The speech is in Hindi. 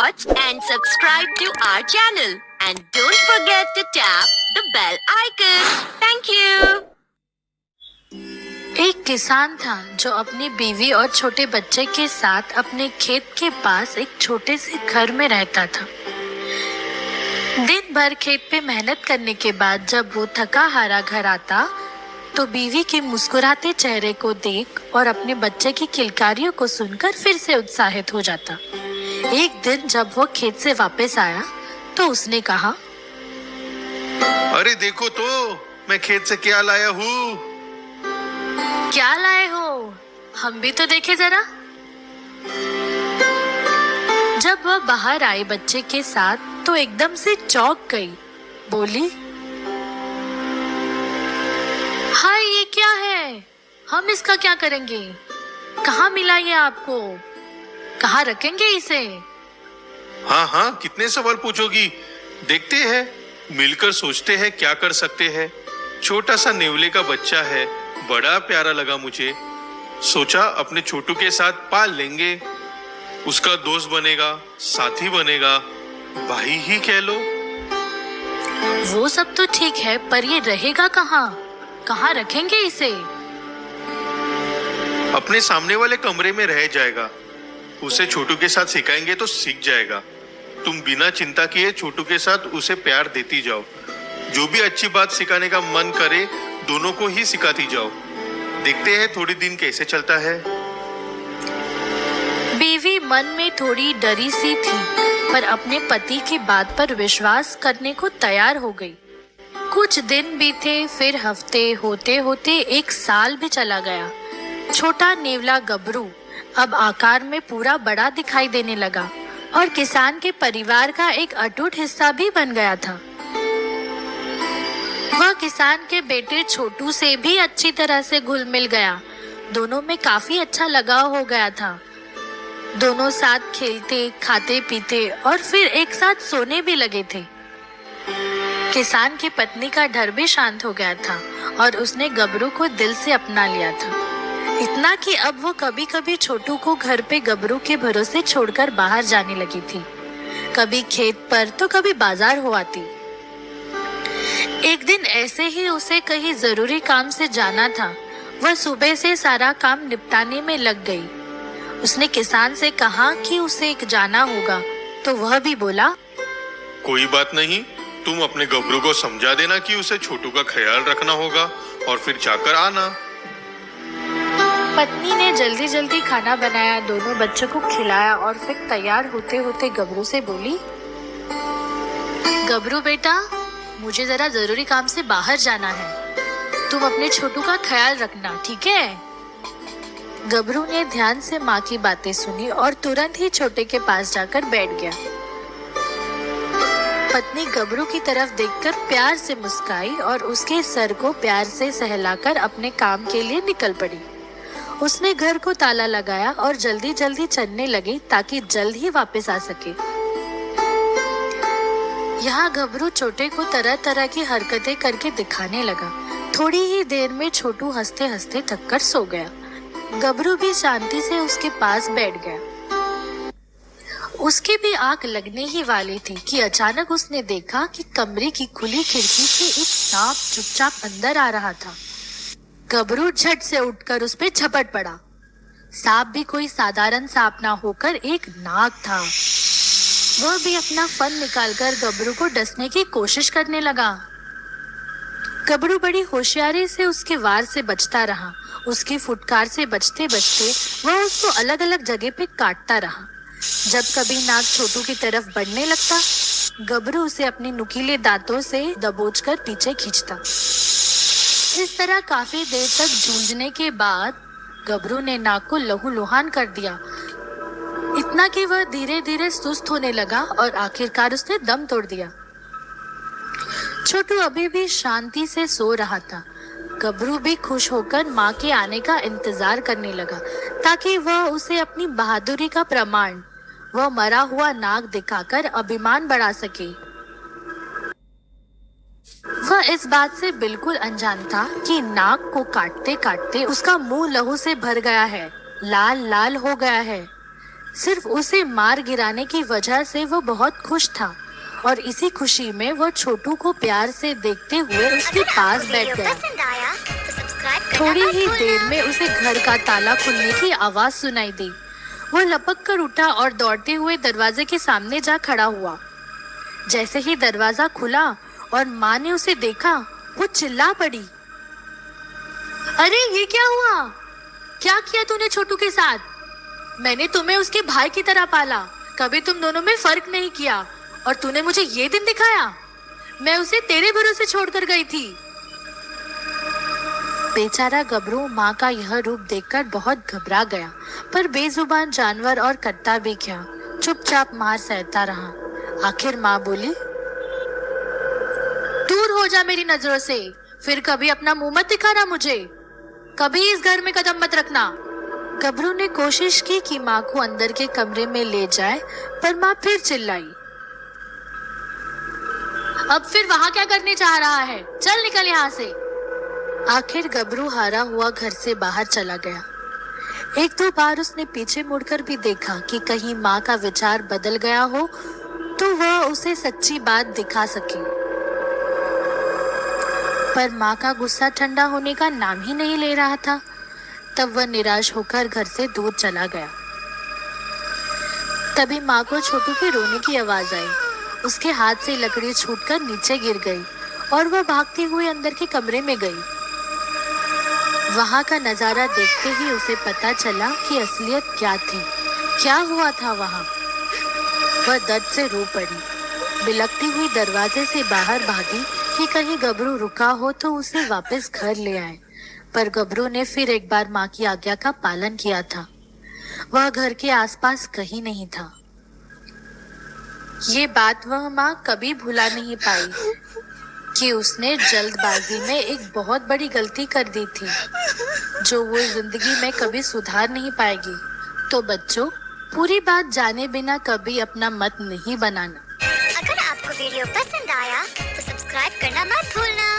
watch and subscribe to our channel. And don't forget to tap the bell icon. Thank you. एक किसान था जो अपनी बीवी और छोटे बच्चे के साथ अपने खेत के पास एक छोटे से घर में रहता था। दिन भर खेत पे मेहनत करने के बाद जब वो थका हारा घर आता तो बीवी के मुस्कुराते चेहरे को देख और अपने बच्चे की किलकारियों को सुनकर फिर से उत्साहित हो जाता। एक दिन जब वो खेत से वापस आया तो उसने कहा, अरे देखो तो मैं खेत से क्या लाया हूँ। क्या लाए हो? हम भी तो देखे जरा। जब वह बाहर आई बच्चे के साथ तो एकदम से चौंक गई। बोली, हाय ये क्या है? हम इसका क्या करेंगे? कहाँ मिला ये आपको? कहाँ रखेंगे इसे? हाँ, कितने सवाल पूछोगी। देखते हैं, मिलकर सोचते हैं क्या कर सकते हैं। छोटा सा नेवले का बच्चा है, बड़ा प्यारा लगा मुझे। सोचा अपने छोटू के साथ पाल लेंगे, उसका दोस्त बनेगा, साथी बनेगा, भाई ही कह लो। वो सब तो ठीक है, पर ये रहेगा कहाँ? कहाँ रखेंगे इसे? अपने सामने वाले कमरे में रह जाएगा। उसे छोटू के साथ सिखाएंगे तो सीख जाएगा। तुम बिना चिंता किए छोटू के साथ उसे प्यार देती जाओ। जो भी अच्छी बात सिखाने का मन करे दोनों को ही सिखाती जाओ। देखते हैं थोड़ी दिन कैसे चलता है। बीवी मन में थोड़ी डरी सी थी, पर अपने पति की बात पर विश्वास करने को तैयार हो गई। कुछ दिन बीते, फिर हफ्ते, होते होते एक साल भी चला गया। छोटा नेवला गबरू अब आकार में पूरा बड़ा दिखाई देने लगा और किसान के परिवार का एक अटूट हिस्सा भी बन गया था। वह किसान के बेटे छोटू से भी अच्छी तरह से घुल मिल गया। दोनों में काफी अच्छा लगाव हो गया था। दोनों साथ खेलते, खाते पीते और फिर एक साथ सोने भी लगे थे। किसान की पत्नी का डर भी शांत हो गया था और उसने गबरू को दिल से अपना लिया था। इतना कि अब वो कभी कभी छोटू को घर पे गबरू के भरोसे छोड़कर बाहर जाने लगी थी। कभी खेत पर तो कभी बाजार हो आती। एक दिन ऐसे ही उसे कहीं जरूरी काम से जाना था। वह सुबह से सारा काम निपटाने में लग गई। उसने किसान से कहा कि उसे जाना होगा, तो वह भी बोला, कोई बात नहीं, तुम अपने गबरू को समझा देना कि उसे छोटू का ख्याल रखना होगा और फिर जाकर आना। पत्नी ने जल्दी जल्दी खाना बनाया, दोनों बच्चों को खिलाया और फिर तैयार होते होते गबरू से बोली, गबरू बेटा, मुझे जरा जरूरी काम से बाहर जाना है। तुम अपने छोटू का ख्याल रखना, ठीक है? गबरू ने ध्यान से माँ की बातें सुनी और तुरंत ही छोटे के पास जाकर बैठ गया। पत्नी गबरू की तरफ देखकर प्यार से मुस्काई और उसके सर को प्यार से सहलाकर अपने काम के लिए निकल पड़ी। उसने घर को ताला लगाया और जल्दी जल्दी चलने लगी ताकि जल्द ही वापस आ सके। यहाँ गबरू छोटे को तरह तरह की हरकतें करके दिखाने लगा। थोड़ी ही देर में छोटू हंसते हंसते थककर सो गया। गबरू भी शांति से उसके पास बैठ गया। उसकी भी आंख लगने ही वाली थी कि अचानक उसने देखा कि कमरे की खुली खिड़की से एक सांप चुपचाप अंदर आ रहा था। गबरू झट से उठकर उस पे झपट पड़ा। सांप भी कोई साधारण सांप ना होकर एक नाग था। वह भी अपना फन निकालकर गबरू को डसने की कोशिश करने लगा। गबरू बड़ी होशियारी से उसके वार से बचता रहा। उसकी फुटकार से बचते बचते वह उसको अलग अलग जगह पे काटता रहा। जब कभी नाग छोटू की तरफ बढ़ने लगता, गबरू उसे अपने नुकीले दांतों से दबोचकर पीछे खींचता। इस तरह काफी देर तक जूझने के बाद गबरू ने नाग को लहूलुहान कर दिया, इतना कि वह धीरे धीरे सुस्त होने लगा और आखिरकार उसने दम तोड़ दिया। छोटू अभी भी शांति से सो रहा था। गबरू भी खुश होकर माँ के आने का इंतजार करने लगा ताकि वह उसे अपनी बहादुरी का प्रमाण, वह मरा हुआ नाग दिखाकर अभिमान बढ़ा सके। वह इस बात से बिल्कुल अनजान था कि नाग को काटते काटते उसका मुंह लहू से भर गया है, लाल लाल हो गया है। सिर्फ उसे मार गिराने की वजह से वो बहुत खुश था और इसी खुशी में वो छोटू को प्यार से देखते हुए उसके पास बैठ गया। थोड़ी ही देर में उसे घर का ताला खुलने की आवाज सुनाई दी। वो लपक कर उठा और दौड़ते हुए दरवाजे के सामने जा खड़ा हुआ। जैसे ही दरवाजा खुला और माँ ने उसे देखा, वो चिल्ला पड़ी, अरे ये क्या हुआ? क्या किया तूने छोटू के साथ? मैंने तुम्हें उसके भाई की तरह पाला, कभी तुम दोनों में फर्क नहीं किया और तूने मुझे ये दिन दिखाया। मैं उसे तेरे भरोसे छोड़कर गई थी। बेचारा गबरू माँ का यह रूप देखकर बहुत घबरा गया, पर बेजुबान जानवर और कट्टा भी क्या, चुपचाप मार सहता रहा। आखिर माँ बोली, दूर हो जा मेरी नजरों से, फिर कभी अपना मुंह मत दिखाना मुझे, कभी इस घर में कदम मत रखना। गबरू ने कोशिश की कि माँ को अंदर के कमरे में ले जाए, पर माँ फिर चिल्लाई, अब फिर वहां क्या करने चाह रहा है? चल निकल यहाँ से। आखिर गबरू हारा हुआ घर से बाहर चला गया। एक दो बार उसने पीछे मुड़कर भी देखा कि कहीं माँ का विचार बदल गया हो तो वह उसे सच्ची बात दिखा सके, पर माँ का गुस्सा ठंडा होने का नाम ही नहीं ले रहा था। तब वह निराश होकर घर से दूर चला गया। तभी माँ को छोटू के रोने की आवाज आई। उसके हाथ से लकड़ी छूटकर नीचे गिर गई और वह भागती हुई अंदर के कमरे में गई। वहां का नजारा देखते ही उसे पता चला कि असलियत क्या थी, क्या हुआ था वहां। वह दर्द से रो पड़ी, बिलखती हुई दरवाजे से बाहर भागी कि कहीं गबरू रुका हो तो उसे वापस घर ले आए। पर गबरू ने फिर एक बार माँ की आज्ञा का पालन किया था। वह घर के आसपास कहीं नहीं था। ये बात वह माँ कभी भुला नहीं पाई कि उसने जल्दबाजी में एक बहुत बड़ी गलती कर दी थी, जो वो जिंदगी में कभी सुधार नहीं पाएगी। तो बच्चों, पूरी बात जाने बिना कभी अपना मत नहीं बनाना। अगर आपको वीडियो पसंद आया तो सब्सक्राइब करना मत भूलना।